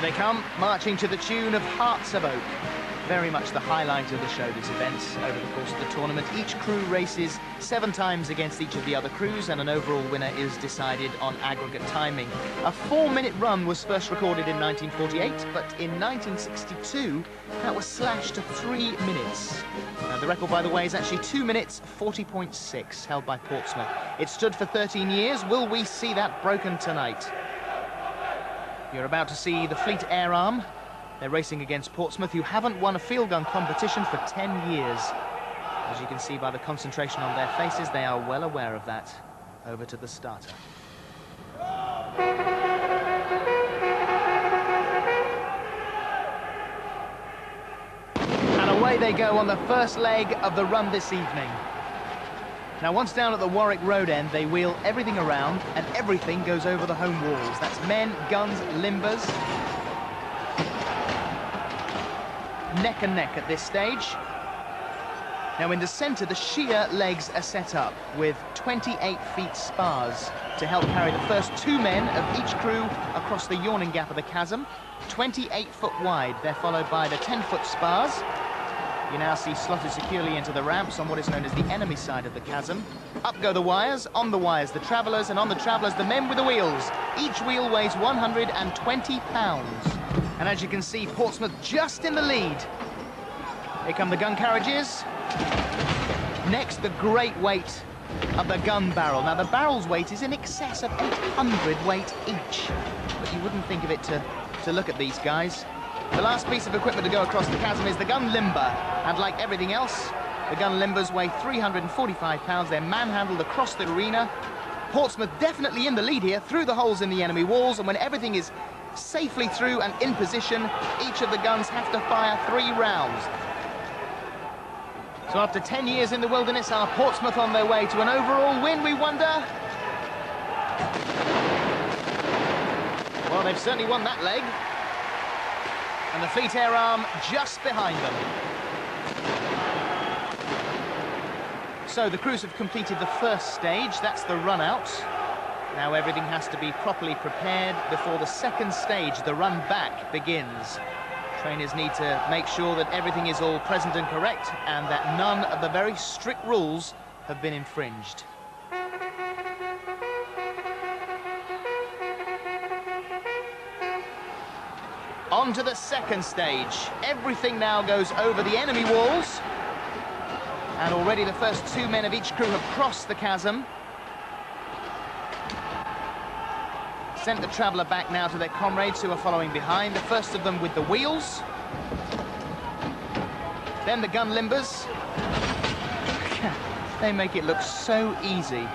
they come, marching to the tune of Hearts of Oak. Very much the highlight of the show, this event, over the course of the tournament. Each crew races 7 times against each of the other crews, and an overall winner is decided on aggregate timing. A 4-minute run was first recorded in 1948, but in 1962, that was slashed to 3 minutes. Now, the record, by the way, is actually 2 minutes 40.6, held by Portsmouth. It stood for 13 years. Will we see that broken tonight? You're about to see the Fleet Air Arm. They're racing against Portsmouth, who haven't won a field gun competition for 10 years. As you can see by the concentration on their faces, they are well aware of that. Over to the starter. And away they go on the first leg of the run this evening. Now, once down at the Warwick Road end, they wheel everything around, and everything goes over the home walls. That's men, guns, limbers. Neck and neck at this stage. Now, in the centre, the sheer legs are set up with 28 feet spars to help carry the first 2 men of each crew across the yawning gap of the chasm. 28 foot wide. They're followed by the 10-foot spars. You now see slotted securely into the ramps on what is known as the enemy side of the chasm. Up go the wires, on the wires the travellers, and on the travellers the men with the wheels. Each wheel weighs 120 pounds. And as you can see, Portsmouth just in the lead. Here come the gun carriages. Next, the great weight of the gun barrel. Now, the barrel's weight is in excess of 800 weight each. But you wouldn't think of it to look at these guys. The last piece of equipment to go across the chasm is the gun limber. And like everything else, the gun limbers weigh 345 pounds. They're manhandled across the arena. Portsmouth definitely in the lead here, through the holes in the enemy walls. And when everything is safely through and in position, each of the guns have to fire 3 rounds. So after 10 years in the wilderness, are Portsmouth on their way to an overall win, we wonder? Well, they've certainly won that leg. And the Fleet Air Arm just behind them. So the crews have completed the first stage, that's the run out. Now everything has to be properly prepared before the second stage, the run back, begins. Trainers need to make sure that everything is all present and correct, and that none of the very strict rules have been infringed. On to the second stage. Everything now goes over the enemy walls. And already the first 2 men of each crew have crossed the chasm. Sent the traveller back now to their comrades who are following behind. The first of them with the wheels. Then the gun limbers. They make it look so easy.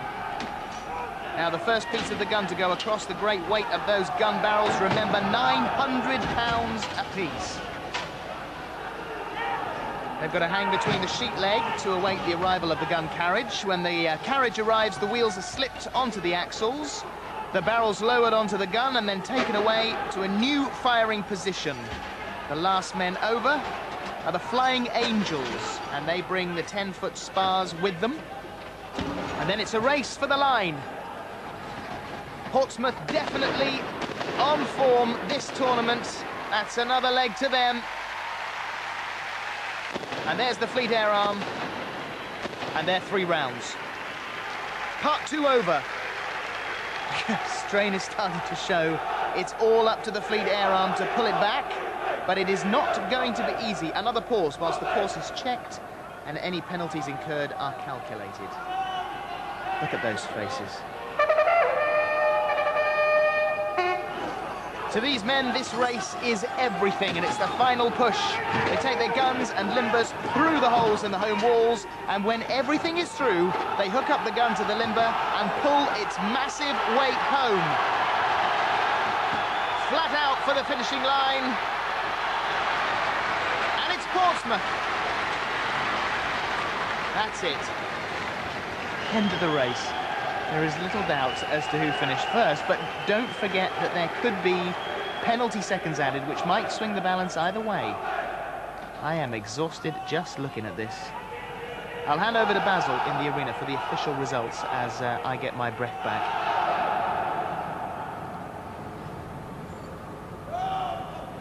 Now the first piece of the gun to go across, the great weight of those gun barrels, remember, 900 pounds apiece. They've got to hang between the sheet leg to await the arrival of the gun carriage. When the carriage arrives, the wheels are slipped onto the axles, the barrels lowered onto the gun and then taken away to a new firing position. The last men over are the Flying Angels, and they bring the 10-foot spars with them. And then it's a race for the line. Portsmouth definitely on form this tournament. That's another leg to them. And there's the Fleet Air Arm. And they're 3 rounds. Part 2 over. Strain is starting to show. It's all up to the Fleet Air Arm to pull it back. But it is not going to be easy. Another pause whilst the course is checked and any penalties incurred are calculated. Look at those faces. To these men, this race is everything, and it's the final push. They take their guns and limbers through the holes in the home walls, and when everything is through, they hook up the gun to the limber and pull its massive weight home. Flat out for the finishing line. And it's Portsmouth. That's it. End of the race. There is little doubt as to who finished first, but don't forget that there could be penalty seconds added, which might swing the balance either way. I am exhausted just looking at this. I'll hand over to Basil in the arena for the official results as I get my breath back.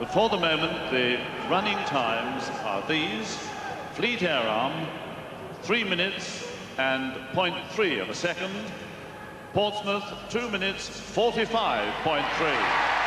But for the moment, the running times are these. Fleet Air Arm, 3 minutes and 0.3 of a second. Portsmouth, 2 minutes 45.3.